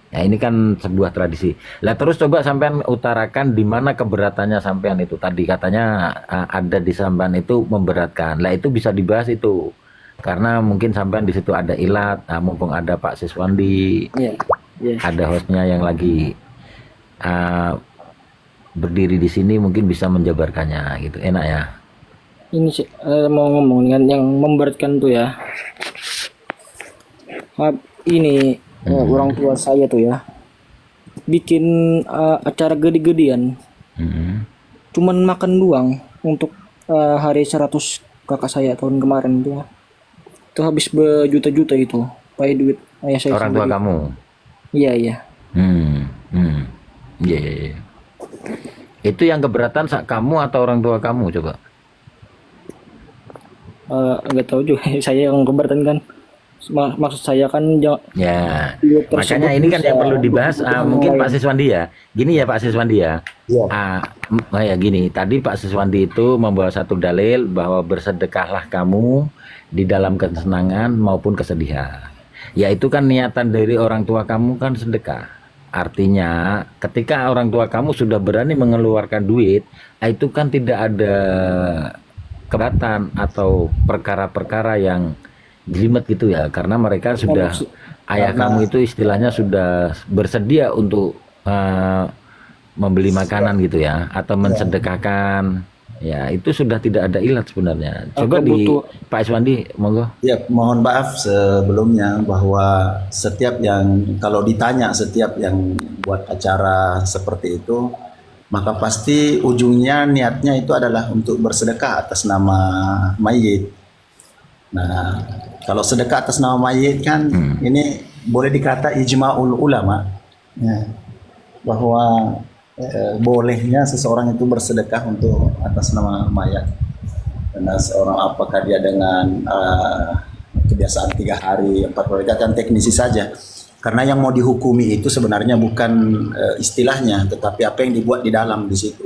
Nah, ini kan sebuah tradisi. Lah terus coba sampean utarakan di mana keberatannya sampean itu tadi katanya ada di sampean itu memberatkan. Lah itu bisa dibahas itu. Karena mungkin sampean di situ ada ilat, mumpung ada Pak Siswandi, Iya. Iya. ada hostnya yang lagi berdiri di sini mungkin bisa menjabarkannya gitu. Enak ya. Ini sih mau ngomong kan yang memberatkan tuh ya. Ini orang tua saya tuh ya bikin acara gede-gedean, cuman makan doang untuk hari 100 kakak saya tahun kemarin tuh ya. Itu habis berjuta-juta itu pakai duit ayah saya Orang tua sendiri. kamu. Iya iya. Iya, iya, iya. Itu yang keberatan kamu atau orang tua kamu coba? Nggak tahu juga saya yang keberatan kan. Maksud saya kan Ya, duit tersebut makanya ini kan bisa yang perlu dibahas. Mungkin lain. Pak Siswandi ya. Gini ya Pak Siswandi ya. Iya. Ya gini. Tadi Pak Siswandi itu membawa satu dalil bahwa bersedekahlah kamu di dalam kesenangan maupun kesedihan. Ya itu kan niatan dari orang tua kamu kan sedekah. Artinya ketika orang tua kamu sudah berani mengeluarkan duit, itu kan tidak ada keberatan atau perkara-perkara yang jelimet gitu ya, karena mereka sudah ayah kamu itu istilahnya sudah bersedia untuk membeli makanan gitu ya, atau mensedekahkan ya, itu sudah tidak ada ilat sebenarnya. Coba di Pak Iswandi monggo. Ya, mohon maaf sebelumnya bahwa setiap yang kalau ditanya setiap yang buat acara seperti itu, maka pasti ujungnya niatnya itu adalah untuk bersedekah atas nama mayit. Nah, kalau sedekah atas nama mayit kan ini boleh dikata ijma'ul ulama ya, bahwa bolehnya seseorang itu bersedekah untuk atas nama mayat. Karena seorang apakah dia dengan kebiasaan 3 hari, 4 hari, kan teknisi saja. Karena yang mau dihukumi itu sebenarnya bukan istilahnya, tetapi apa yang dibuat di dalam di situ.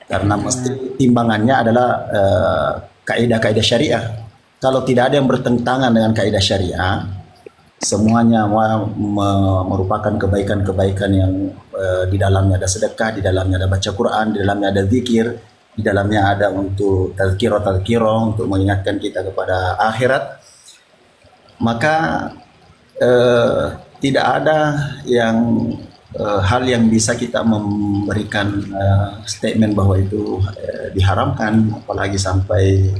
Karena mesti timbangannya adalah kaidah-kaidah syariah. Kalau tidak ada yang bertentangan dengan kaidah syariah, semuanya merupakan kebaikan-kebaikan yang di dalamnya ada sedekah, di dalamnya ada baca Quran, di dalamnya ada zikir, di dalamnya ada untuk tazkirah untuk mengingatkan kita kepada akhirat. Maka tidak ada yang hal yang bisa kita memberikan statement bahwa itu diharamkan, apalagi sampai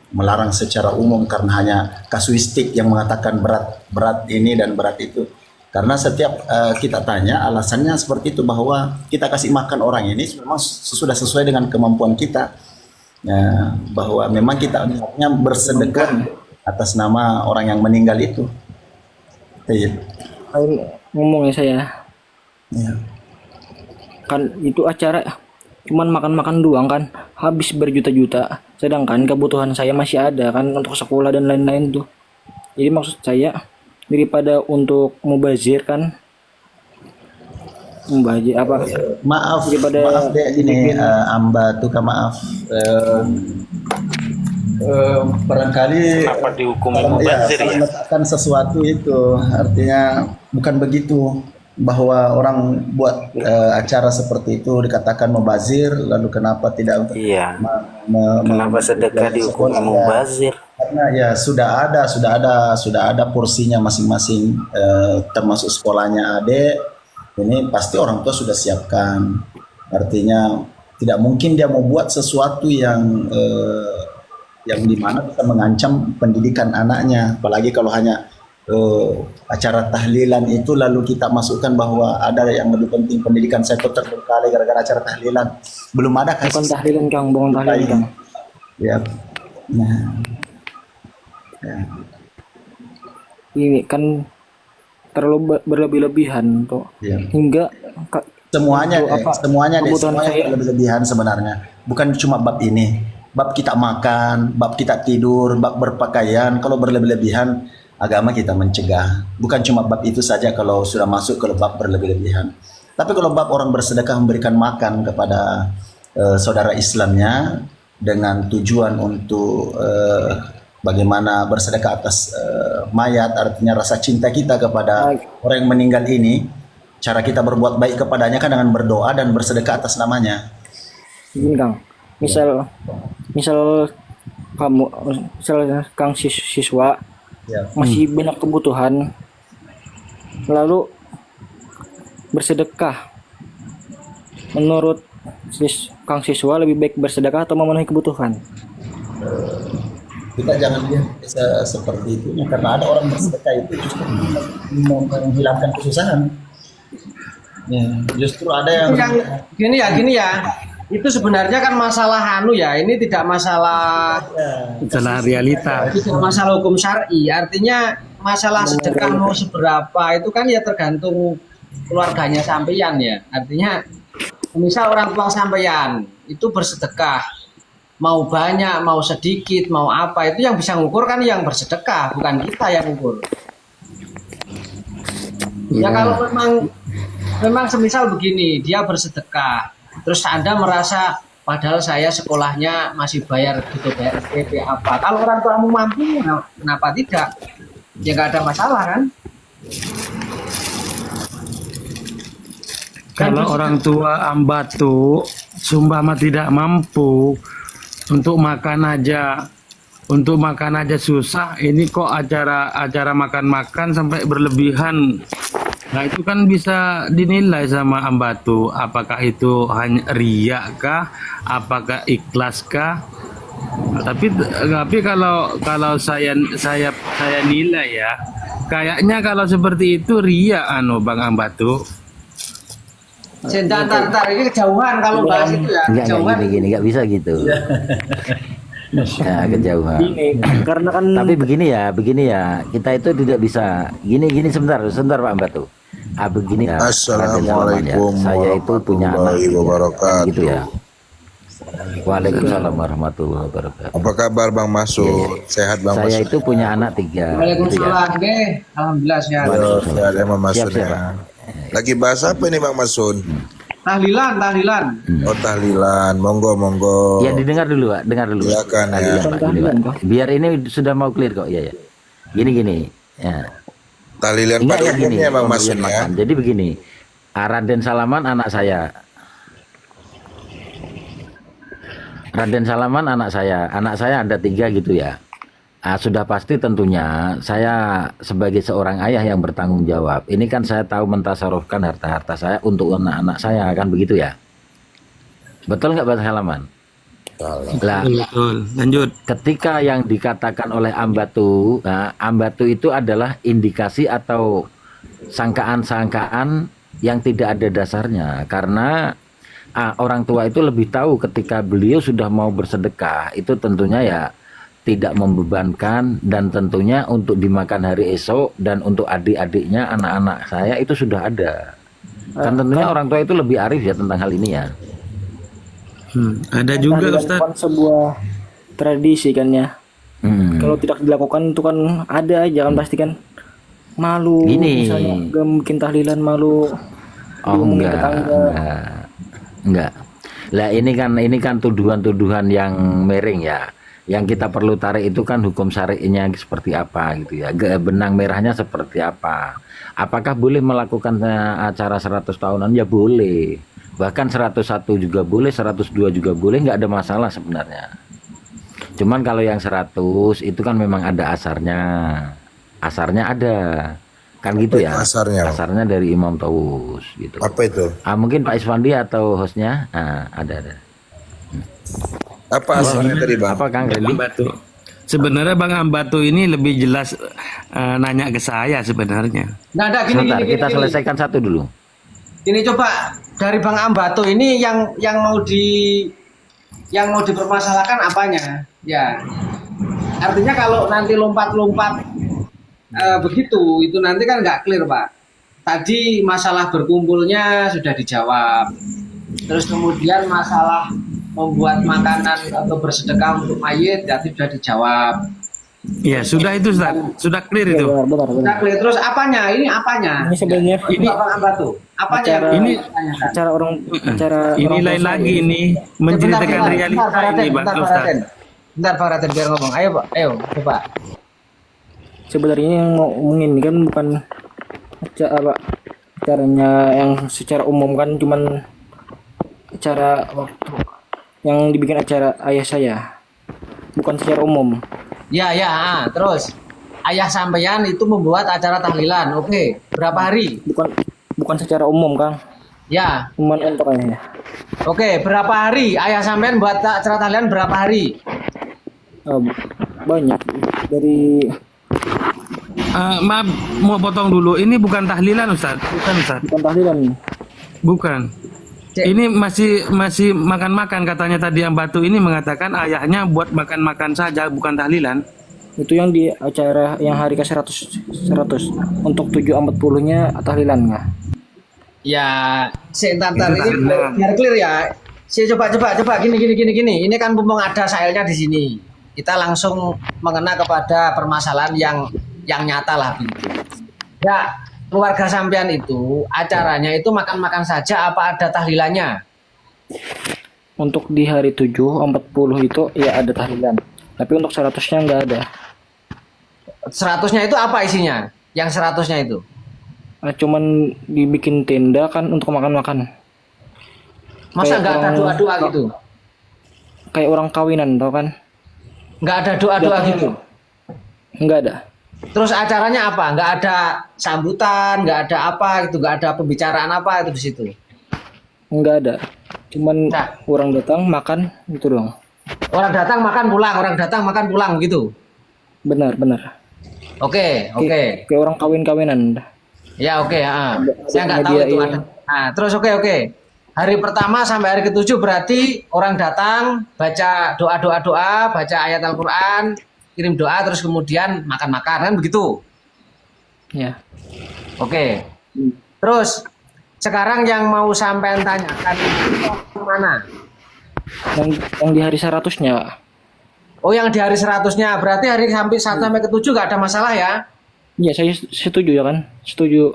melarang secara umum karena hanya kasuistik yang mengatakan berat ini dan berat itu. Karena setiap kita tanya alasannya seperti itu, bahwa kita kasih makan orang ini memang sudah sesuai dengan kemampuan kita, ya, bahwa memang kita niatnya bersedekah atas nama orang yang meninggal itu. Iya. Ngomongnya saya Ya. kan itu acara cuman makan-makan doang kan habis berjuta-juta, sedangkan kebutuhan saya masih ada kan untuk sekolah dan lain-lain tuh. Jadi maksud saya daripada untuk mubazir kan, mubazir apa, Maaf Daripada deh ini bikin- Amba tukar maaf. Barangkali Kenapa dihukumi ya, mubazir ya? meletakkan sesuatu itu artinya bukan begitu, bahwa orang buat acara seperti itu dikatakan mubazir, lalu kenapa tidak untuk Iya. me- Kenapa sedekah dihukumi mubazir? karena ya sudah ada porsinya masing-masing, termasuk sekolahnya adik. Ini pasti orang tua sudah siapkan. Artinya tidak mungkin dia mau buat sesuatu yang dimana bisa mengancam pendidikan anaknya. Apalagi kalau hanya acara tahlilan itu lalu kita masukkan bahwa ada yang lebih penting pendidikan. Saya tuh terkali gara-gara acara tahlilan. Belum ada Bukan kasus tahlilan Kang, bukan tahlilan Kang. ya. Nah, ya. Ini kan terlalu berlebih-lebihan tuh. Ya. Hingga Semuanya untuk apa, semuanya kebutuhan saya. berlebihan sebenarnya. Bukan cuma bab ini. Bab kita makan, bab kita tidur, bab berpakaian. Kalau berlebih-lebihan, agama kita mencegah. Bukan cuma bab itu saja kalau sudah masuk ke bab berlebih-lebihan. Tapi kalau bab orang bersedekah memberikan makan kepada saudara Islamnya dengan tujuan untuk bagaimana bersedekah atas mayat, artinya rasa cinta kita kepada orang yang meninggal ini. Cara kita berbuat baik kepadanya kan dengan berdoa dan bersedekah atas namanya. Gini Kang, misal kamu, misal Kang siswa Ya. masih banyak kebutuhan, lalu bersedekah. Menurut Kang siswa lebih baik bersedekah atau memenuhi kebutuhan? Kita jangan lihat seperti itu, karena ada orang bersedekah itu justru menghilangkan kesusahan. Ya, justru ada yang Gini ya. Itu sebenarnya kan masalah ini tidak masalah Masalah realita. tidak masalah hukum syar'i. Artinya masalah sedekah mau seberapa itu kan ya tergantung keluarganya sampeyan ya. Artinya misal orang tua sampeyan itu bersedekah, mau banyak, mau sedikit, mau apa, itu yang bisa ngukur kan yang bersedekah, bukan kita yang ngukur. Ya kalau memang semisal begini, dia bersedekah, terus Anda merasa padahal saya sekolahnya masih bayar gitu, bayar SPP apa. Kalau orang tuamu mampu, kenapa tidak? Ya nggak ada masalah kan? Kalau orang tua ambatu sumpama tidak mampu untuk makan aja susah, ini kok acara makan-makan sampai berlebihan. Nah itu kan bisa dinilai sama ambatu, apakah itu hanya riak kah, apakah ikhlas kah? Tapi kalau saya nilai ya, kayaknya kalau seperti itu riak Bang Ambatu. Ntar ini kejauhan kalau bahas itu ya. Enggak gini, enggak bisa gitu. Ya, kejauhan. Karena kan Tapi begini ya, kita itu tidak bisa gini sebentar Pak Ambatu. Begini ya. Assalamualaikum Saya itu punya anak warahmatullahi wabarakatuh. gitu ya. Waalaikumsalam warahmatullahi wabarakatuh. Apa kabar Bang Masud? Sehat Bang Saya Masud? itu punya anak 3 gitu ya. Waalaikumsalam, alhamdulillah sehat. Halo, sehat Emang Masud Siap, ya. Lagi bahas apa ini Bang Masud? Tahlilan. Oh tahlilan, monggo. Ya didengar dulu Pak, dengar dulu. Silakan, ya. Tahlilan, Pak, gini, Pak. Biar ini sudah mau clear kok, ya. Gini. Ya. Tahlilan Enggak pada ya gini, umumnya Bang pemberian Masud ya. makan. Jadi begini, Raden Salaman anak saya. Anak saya ada 3 gitu ya. Sudah pasti tentunya saya sebagai seorang ayah yang bertanggung jawab. Ini kan saya tahu mentasarufkan harta-harta saya untuk anak-anak saya, kan begitu ya. Betul nggak Pak Salaman? Lah, Betul. Lanjut. ketika yang dikatakan oleh Ambatu, Ambatu itu adalah indikasi atau sangkaan-sangkaan yang tidak ada dasarnya, karena orang tua itu lebih tahu ketika beliau sudah mau bersedekah itu tentunya ya tidak membebankan, dan tentunya untuk dimakan hari esok dan untuk adik-adiknya, anak-anak saya itu sudah ada. Kan tentunya orang tua itu lebih arif ya tentang hal ini ya. Ada juga tahlilan Ustaz. kan sebuah tradisi kan ya. Kalau tidak dilakukan itu kan ada aja kan pasti kan malu. Gini. Misalnya gak mungkin tahlilan malu. diomongin tetangga. Enggak. Lah ini kan tuduhan-tuduhan yang miring ya. Yang kita perlu tarik itu kan hukum syari'inya seperti apa gitu ya. Benang merahnya seperti apa. Apakah boleh melakukan acara 100 tahunan? Ya boleh. Bahkan 101 juga boleh, 102 juga boleh, nggak ada masalah sebenarnya. Cuman kalau yang 100 itu kan memang ada asarnya. Asarnya ada. Kan gitu ya. Asarnya. Asarnya dari Imam Tawus gitu. Apa itu? Mungkin Pak Iswandi atau hostnya ada. Apa asarnya tadi bang? Apa Kang Randy? Batu. Sebenarnya Bang Ambatu ini lebih jelas nanya ke saya sebenarnya. Nah, ada gini, Sebentar, gini, kita gini, selesaikan satu dulu. Ini coba dari Bang Ambato ini yang mau dipermasalahkan apanya? Ya, artinya kalau nanti lompat-lompat begitu, itu nanti kan nggak clear Pak. Tadi masalah berkumpulnya sudah dijawab. Terus kemudian masalah membuat makanan atau bersedekah untuk mayit ya sudah dijawab. Ya sudah itu Ustaz, sudah clear itu. Benar. Sudah clear. Terus apanya? Ini apanya? Ini sebenarnya Ini Bang Ambato. Apanya? Acara- yang ini ditanyakan? cara ini lain lagi ini menceritakan realita ini Bang Ustaz. Bentar Pak Raden biar ngomong. Ayo Pak, ayo coba. sebenarnya yang mau ngomongin ini kan bukan acaranya yang secara umum kan, cuman acara waktu yang dibikin acara ayah saya, bukan secara umum. Ya, terus ayah sampeyan itu membuat acara tahlilan. Oke, berapa hari? Bukan secara umum Kang, Ya. cuman untuk ayahnya. Oke, berapa hari ayah sampean buat acara tahlilan berapa hari? Banyak dari Maaf, mau potong dulu. Ini bukan tahlilan Ustaz, bukan Ustaz. bukan tahlilan. Bukan. Cek. Ini masih makan-makan katanya tadi yang Batu ini mengatakan ayahnya buat makan-makan saja bukan tahlilan. Itu yang di acara yang hari ke 100 untuk 740-nya tahlilan nggak? Ya, sebentar Itu ini tahlilan. biar clear ya. Coba gini. Ini kan mumpung ada Sailnya di sini. Kita langsung mengena kepada permasalahan yang nyata lah gitu. Ya, keluarga sampean itu acaranya itu makan-makan saja apa ada tahlilannya? Untuk di hari 740 itu ya ada tahlilan. Tapi untuk 100-nya nggak ada. 100-nya itu apa isinya? Yang 100-nya itu? Cuman dibikin tenda kan untuk makan-makan. Masa Kayak nggak ada orang- doa-doa gitu? Kayak orang kawinan tau kan? Nggak ada doa-doa Nggak gitu? Nggak ada. Terus acaranya apa? Nggak ada sambutan, nggak ada apa gitu, nggak ada pembicaraan apa itu di situ? Nggak ada. Cuman Nah. orang datang makan gitu doang. Orang datang makan pulang gitu. Benar. Oke. Kayak orang kawin-kawinan. Ya oke. Saya nggak tahu itu ada. Nah, terus oke. Hari pertama sampai hari ke-7 berarti orang datang baca doa, baca ayat Al-Quran, kirim doa, terus kemudian makan-makan kan begitu. Ya. Oke. Terus sekarang yang mau sampean tanyakan itu mana? Yang di hari 100-nya. Oh, yang di hari 100-nya berarti hari sampai 1 sampai ke-7 nggak ada masalah ya? Ya saya setuju ya kan? Setuju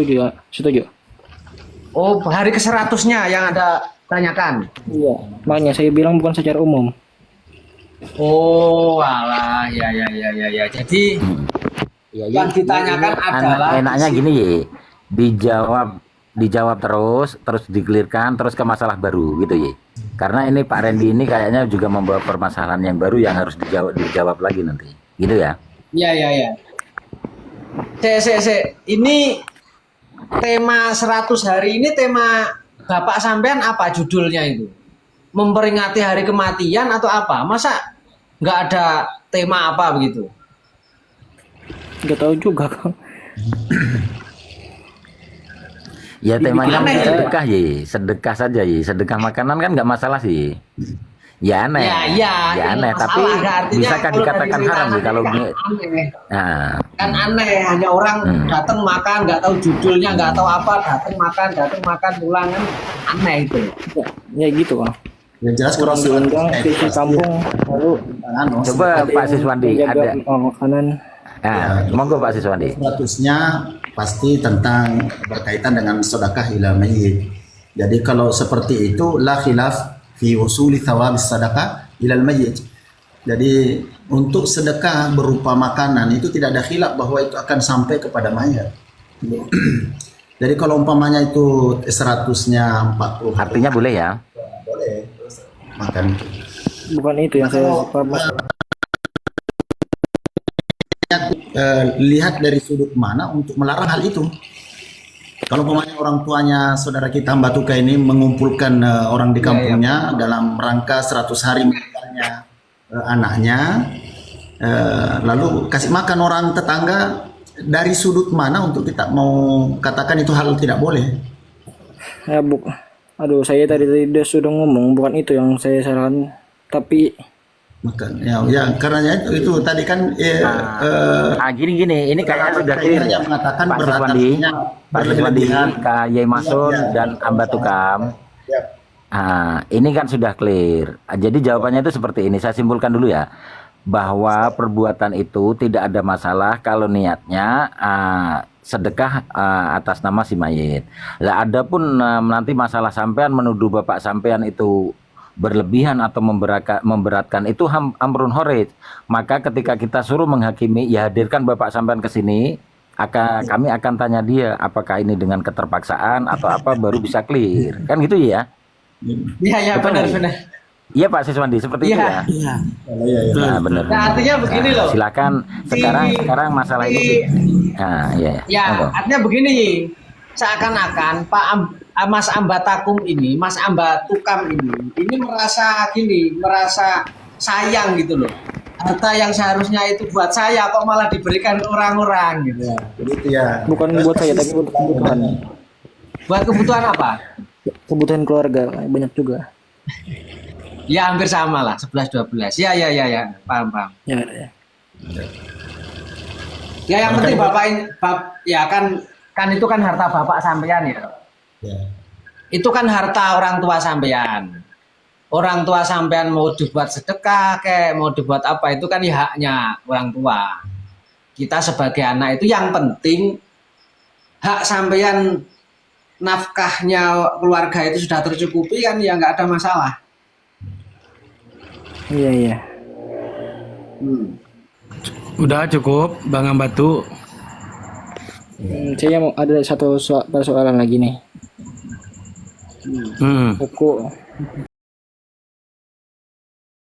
ya. Setuju. Oh, hari ke-100-nya yang Anda tanyakan. Iya. Makanya saya bilang bukan secara umum. Oh, alah, ya. Jadi yang ditanyakan adalah enaknya gini ya, dijawab terus dikelirkan terus ke masalah baru gitu ya. Karena ini Pak Randy ini kayaknya juga membawa permasalahan yang baru yang harus dijawab lagi nanti. Gitu ya. Iya. Ini tema 100 hari ini tema Bapak sampean apa judulnya itu? Memperingati hari kematian atau apa? Masa nggak ada tema apa begitu? Nggak tahu juga Kang. Ya temanya Aneh, sedekah ya, sedekah saja ya, sedekah makanan kan nggak masalah sih. Ya aneh, Ya, aneh. masalah, Tapi nggak, artinya bisakah kalau dikatakan dari haram sih cerita kalau kan ini? aneh. Nah, Kan aneh, hanya orang datang makan, nggak tahu judulnya, nggak tahu apa, datang makan, pulang kan aneh itu. Ya gitu Kang. Yang jelas kalau Kurang diundang ke isi kampung lalu coba Pak Siswandi menjaga ada. makanan. Nah, monggo Pak Siswandi. 100-nya pasti tentang berkaitan dengan sedekah ila mayyit. Jadi kalau seperti itu la khilaf fi usuli thawab sedekah ila mayyit. Jadi untuk sedekah berupa makanan itu tidak ada khilaf bahwa itu akan sampai kepada mayat. Jadi kalau umpamanya itu 100-nya 40, Artinya boleh ya? boleh makan itu. Bukan itu yang saya Lihat dari sudut mana untuk melarang hal itu. Kalau umpamanya orang tuanya saudara kita Mbak Tuka ini mengumpulkan orang di kampungnya dalam rangka 100 hari meninggalnya anaknya, lalu kasih makan orang tetangga, dari sudut mana untuk kita mau katakan itu hal tidak boleh? ya aduh, saya tadi sudah ngomong, bukan itu yang saya sarankan, tapi Makan, ya karena itu tadi kan Gini, ini kayaknya sudah clear ya. yang mengatakan Pak berat Siswandi, artinya Pak Siswandi, Kak Yai Mason, dan Amba Tukam. Ini kan sudah clear. Jadi jawabannya itu seperti ini. Saya simpulkan dulu ya, bahwa perbuatan itu tidak ada masalah kalau niatnya sedekah atas nama si mayit. Lah adapun nanti masalah sampean menuduh bapak sampean itu berlebihan atau memberatkan itu amrun horij. Maka ketika kita suruh menghakimi, ya hadirkan bapak sampean ke sini, kami akan tanya dia apakah ini dengan keterpaksaan atau apa, baru bisa clear. Kan gitu ya? Iya, benar. Iya Pak Siswandi, seperti itu ya. Iya. Nah, benar. Nah, artinya begini loh. Silakan sekarang masalah ini. Nah, iya. Ya, artinya begini. Seakan-akan Mas Amba Takum ini, Mas Amba Tukam ini merasa sayang gitu loh. Harta yang seharusnya itu buat saya kok malah diberikan orang-orang gitu. begitu ya. bukan buat saya, tapi untuk kebutuhan. Buat kebutuhan apa? Kebutuhan keluarga banyak juga. Ya hampir sama lah, 11-12. Ya. Paham. Ya. Ya yang penting ya kan itu kan harta bapak sampean ya. Ya. Itu kan harta orang tua sampean. Orang tua sampean mau dibuat sedekah kayak mau dibuat apa, itu kan ya haknya orang tua. Kita sebagai anak itu yang penting hak sampean, nafkahnya keluarga itu sudah tercukupi kan, ya nggak ada masalah. Iya. Udah cukup, Bang Ambatu. Saya mau ada satu persoalan lagi nih. Buku